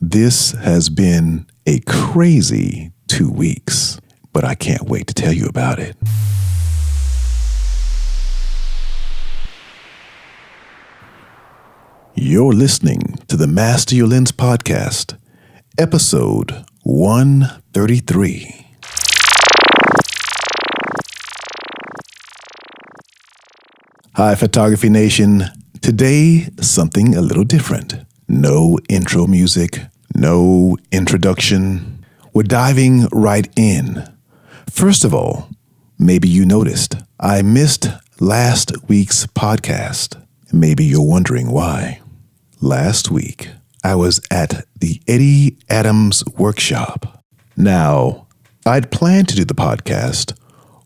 This has been a crazy 2 weeks, but I can't wait to tell you about it. You're listening to the Master Your Lens podcast, episode 133. Hi, Photography Nation. Today, something a little different. No intro music, no introduction. We're diving right in. First of all, maybe you noticed I missed last week's podcast. Maybe you're wondering why. Last week, I was at the Eddie Adams workshop. Now, I'd planned to do the podcast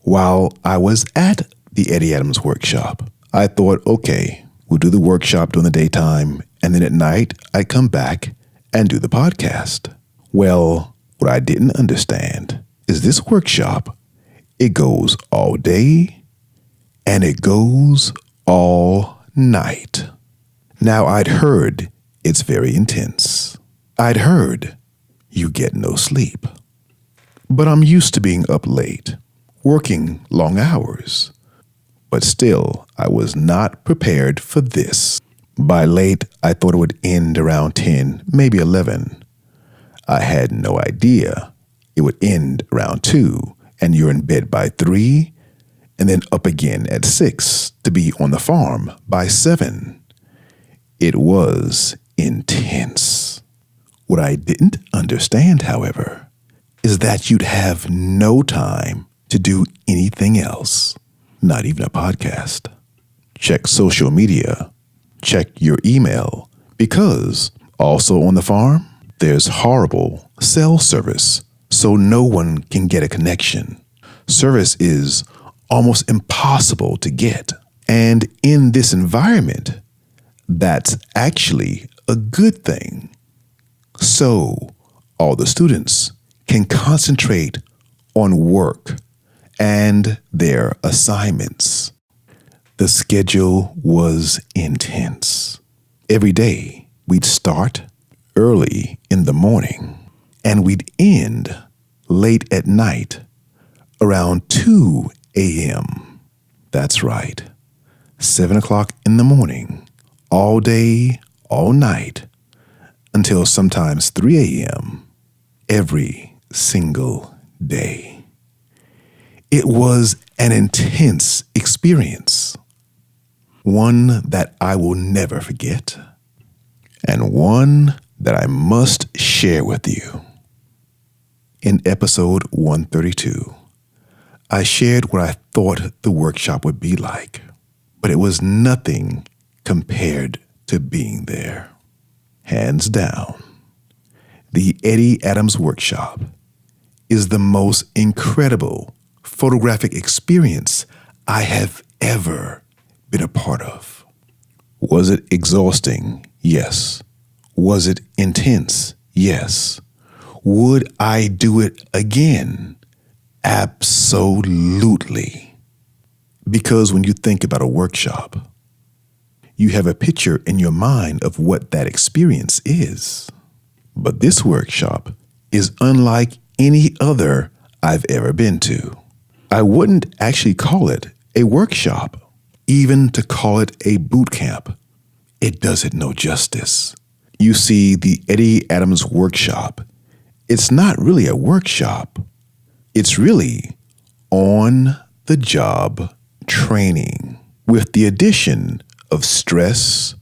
while I was at the Eddie Adams workshop. I thought, okay, we'll do the workshop during the daytime, and then at night, I'd come back and do the podcast. Well, what I didn't understand is this workshop, it goes all day and it goes all night. Now, I'd heard it's very intense. I'd heard you get no sleep. But I'm used to being up late, working long hours. But still, I was not prepared for this. By late, I thought it would end around 10, maybe 11. I had no idea it would end around 2, and you're in bed by 3, and then up again at 6 to be on the farm by 7. It was intense. What I didn't understand, however, is that you'd have no time to do anything else. Not even a podcast. Check social media. Check your email. Because also on the farm, there's horrible cell service, so no one can get a connection. Service is almost impossible to get. And in this environment, that's actually a good thing. So all the students can concentrate on work and their assignments. The schedule was intense. Every day, we'd start early in the morning, and we'd end late at night, around 2 a.m. That's right, 7 o'clock in the morning, all day, all night, until sometimes 3 a.m. every single day. It was an intense experience, one that I will never forget, and one that I must share with you. In episode 132, I shared what I thought the workshop would be like, but it was nothing compared to being there. Hands down, the Eddie Adams workshop is the most incredible photographic experience I have ever been a part of. Was it exhausting? Yes. Was it intense? Yes. Would I do it again? Absolutely. Because when you think about a workshop, you have a picture in your mind of what that experience is. But this workshop is unlike any other I've ever been to. I wouldn't actually call it a workshop. Even to call it a boot camp, it does it no justice. You see, the Eddie Adams workshop, it's not really a workshop. It's really on-the-job training with the addition of stress,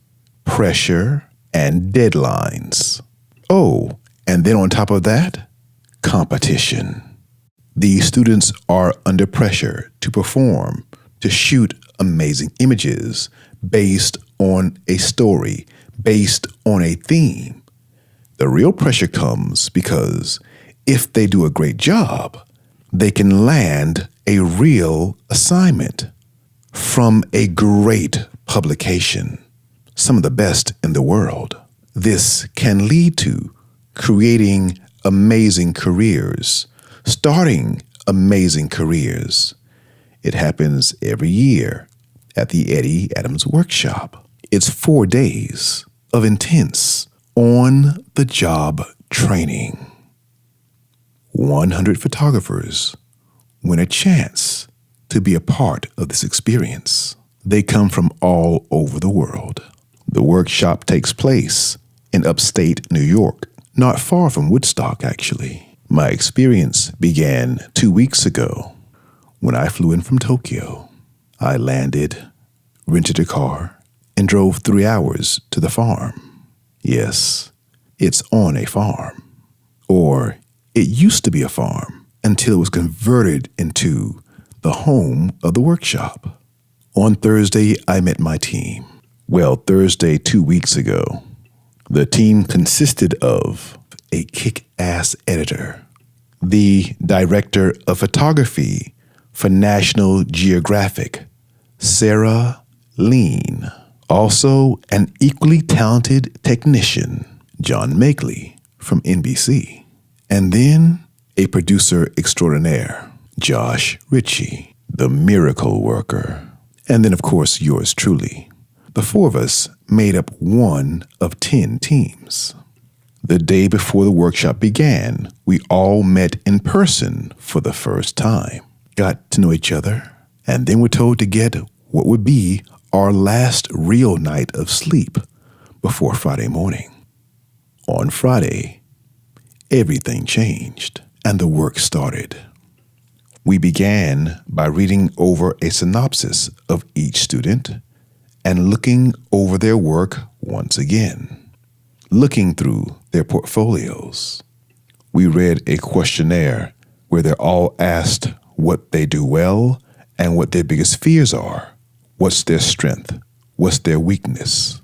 pressure, and deadlines. Oh, and then on top of that, competition. The students are under pressure to perform, to shoot amazing images based on a story, based on a theme. The real pressure comes because if they do a great job, they can land a real assignment from a great publication, some of the best in the world. This can lead to creating amazing careers, starting amazing careers. It happens every year at the Eddie Adams workshop. It's 4 days of intense, on-the-job training. 100 photographers win a chance to be a part of this experience. They come from all over the world. The workshop takes place in upstate New York, not far from Woodstock, actually. My experience began 2 weeks ago when I flew in from Tokyo. I landed, rented a car, and drove 3 hours to the farm. Yes, it's on a farm. Or it used to be a farm until it was converted into the home of the workshop. On Thursday, I met my team. Well, Thursday 2 weeks ago. The team consisted of a kick-ass editor, the director of photography for National Geographic, Sarah Lean. Also, an equally talented technician, John Makeley from NBC. And then a producer extraordinaire, Josh Ritchie, the miracle worker. And then, of course, yours truly. The four of us made up one of 10 teams. The day before the workshop began, we all met in person for the first time, got to know each other, and then were told to get what would be our last real night of sleep before Friday morning. On Friday, everything changed and the work started. We began by reading over a synopsis of each student and looking over their work once again, looking through their portfolios. We read a questionnaire where they're all asked what they do well and what their biggest fears are. What's their strength? What's their weakness?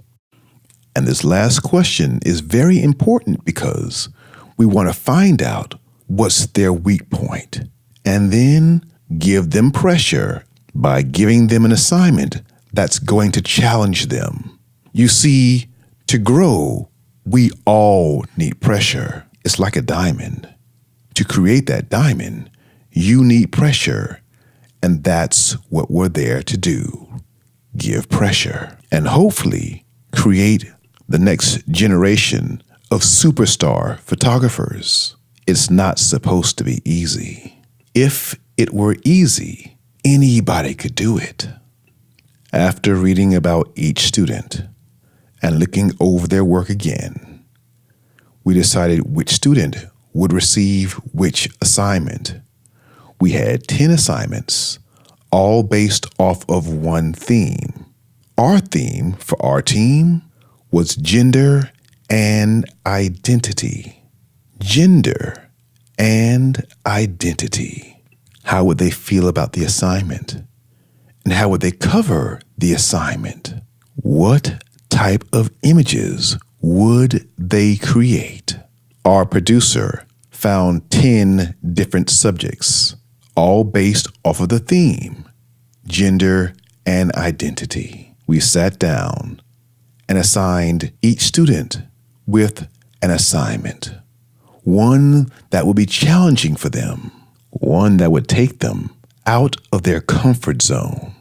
And this last question is very important because we want to find out what's their weak point and then give them pressure by giving them an assignment that's going to challenge them. You see, to grow, we all need pressure. It's like a diamond. To create that diamond, you need pressure, and that's what we're there to do. Give pressure and hopefully create the next generation of superstar photographers. It's not supposed to be easy. If it were easy, anybody could do it. After reading about each student and looking over their work again, we decided which student would receive which assignment. We had 10 assignments, all based off of one theme. Our theme for our team was gender and identity. Gender and identity. How would they feel about the assignment? And how would they cover the assignment? What type of images would they create? Our producer found 10 different subjects, all based off of the theme, gender and identity. We sat down and assigned each student with an assignment, one that would be challenging for them, one that would take them out of their comfort zone.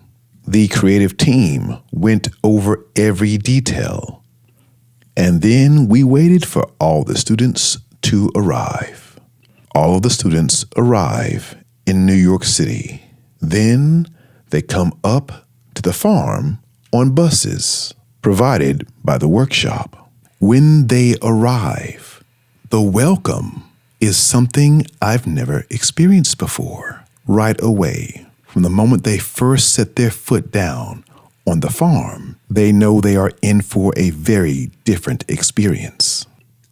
The creative team went over every detail, and then we waited for all the students to arrive. All of the students arrive in New York City. Then they come up to the farm on buses provided by the workshop. When they arrive, the welcome is something I've never experienced before. Right away, from the moment they first set their foot down on the farm, they know they are in for a very different experience.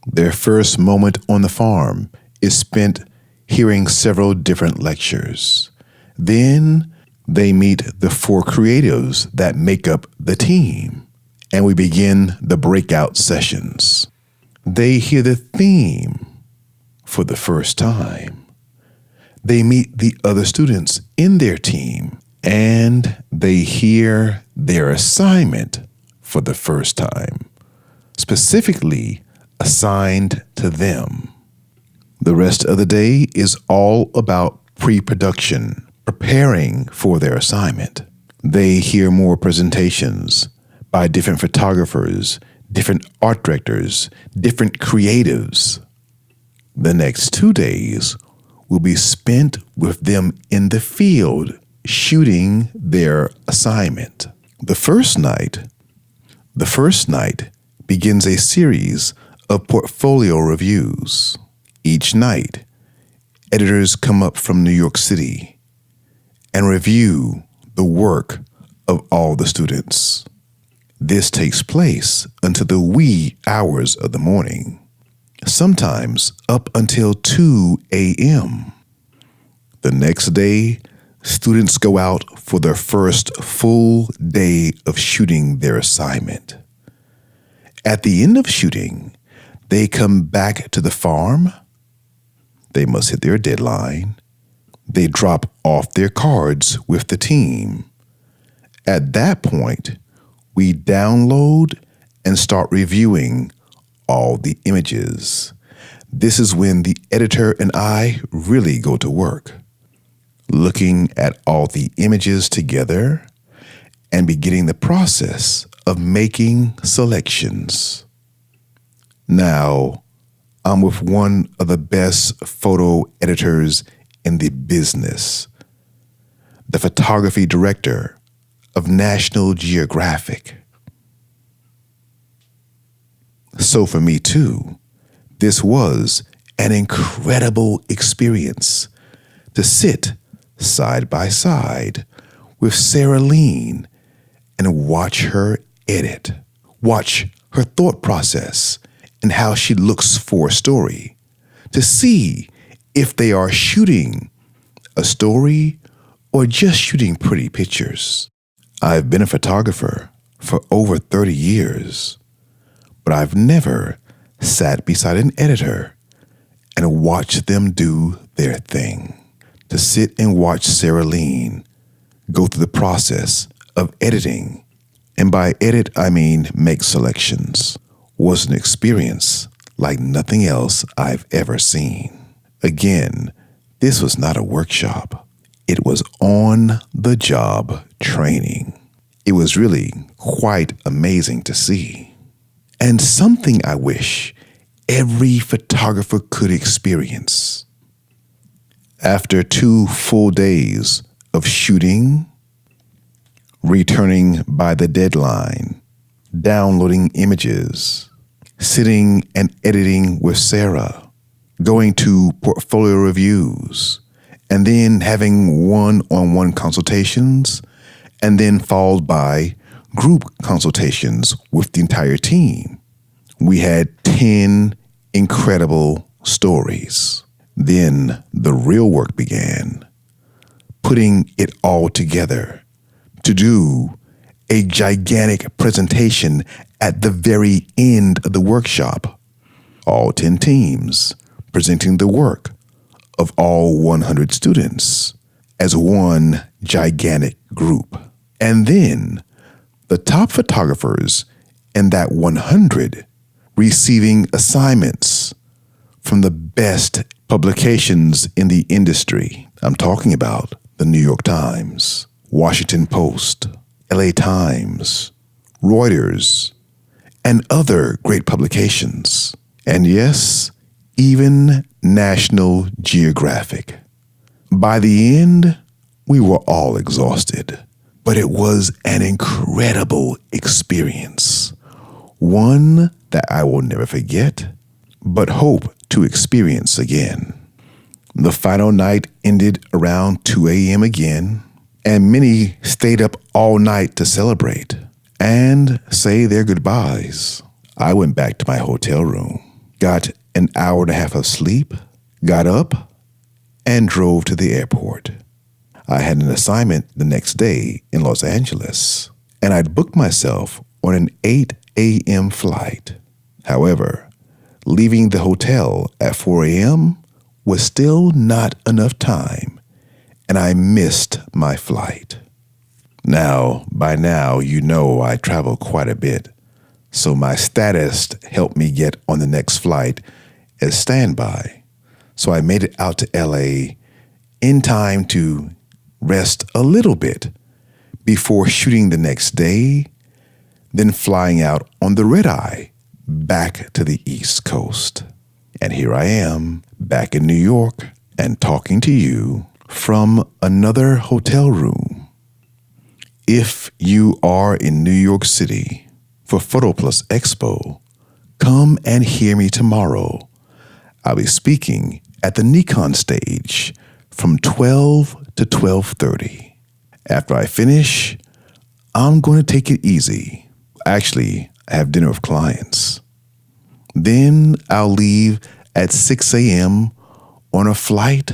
Their first moment on the farm is spent hearing several different lectures. Then they meet the 4 creatives that make up the team, and we begin the breakout sessions. They hear the theme for the first time. They meet the other students in their team, and they hear their assignment for the first time, specifically assigned to them. The rest of the day is all about pre-production, preparing for their assignment. They hear more presentations by different photographers different art directors, different creatives. The next 2 days will be spent with them in the field shooting their assignment. The first night begins a series of portfolio reviews. Each night, editors come up from New York City and review the work of all the students. This takes place until the wee hours of the morning, sometimes up until 2 a.m. The next day, students go out for their first full day of shooting their assignment. At the end of shooting, they come back to the farm. They must hit their deadline. They drop off their cards with the team. At that point, we download and start reviewing all the images. This is when the editor and I really go to work, looking at all the images together and beginning the process of making selections. Now, I'm with one of the best photo editors in the business, the photography director of National Geographic. So for me too, this was an incredible experience to sit side by side with Sarah Lean and watch her edit, watch her thought process and how she looks for a story, to see if they are shooting a story or just shooting pretty pictures. I've been a photographer for over 30 years, but I've never sat beside an editor and watched them do their thing. To sit and watch Sarah Lean go through the process of editing, and by edit I mean make selections, was an experience like nothing else I've ever seen. Again, this was not a workshop. It was on-the-job training. It was really quite amazing to see, and something I wish every photographer could experience. After 2 full days of shooting, returning by the deadline, downloading images, sitting and editing with Sarah, going to portfolio reviews, and then having one-on-one consultations, and then followed by group consultations with the entire team. We had 10 incredible stories. Then the real work began, putting it all together to do a gigantic presentation at the very end of the workshop. All 10 teams presenting the work of all 100 students as one gigantic group. And then the top photographers in that 100 receiving assignments from the best publications in the industry. I'm talking about the New York Times, Washington Post, LA Times, Reuters, and other great publications. And yes, even National Geographic. By the end, we were all exhausted, but it was an incredible experience. One that I will never forget, but hope to experience again. The final night ended around 2 a.m. again, and many stayed up all night to celebrate and say their goodbyes. I went back to my hotel room, got an hour and a half of sleep, got up, and drove to the airport. I had an assignment the next day in Los Angeles, and I'd booked myself on an 8 a.m. flight. However, leaving the hotel at 4 a.m. was still not enough time, and I missed my flight. Now, by now, you know I travel quite a bit, so my status helped me get on the next flight as standby. So I made it out to LA in time to rest a little bit before shooting the next day, then flying out on the red eye back to the East Coast. And here I am back in New York and talking to you from another hotel room. If you are in New York City for Photo Plus Expo, come and hear me tomorrow. I'll be speaking at the Nikon stage from 12 to 12:30. After I finish, I'm going to take it easy. Actually, I have dinner with clients. Then I'll leave at 6 a.m. on a flight,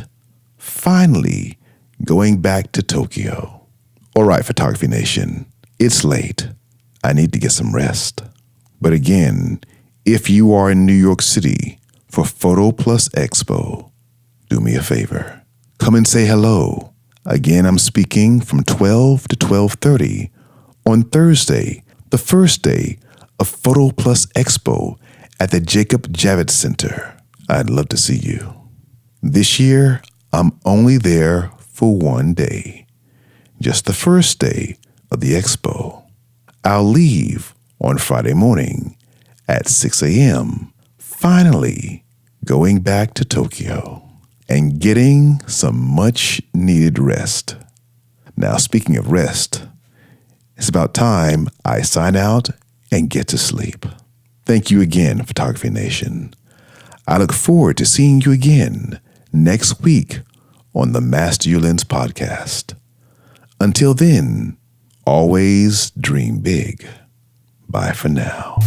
finally going back to Tokyo. All right, Photography Nation, it's late. I need to get some rest. But again, if you are in New York City for Photo Plus Expo, do me a favor. Come and say hello. Again, I'm speaking from 12 to 12:30 on Thursday, the first day of Photo Plus Expo at the Jacob Javits Center. I'd love to see you. This year, I'm only there for one day, just the first day of the expo. I'll leave on Friday morning at 6 a.m., finally going back to Tokyo and getting some much needed rest. Now, speaking of rest, it's about time I sign out and get to sleep. Thank you again, Photography Nation. I look forward to seeing you again next week on the Master Your Lens podcast. Until then, always dream big. Bye for now.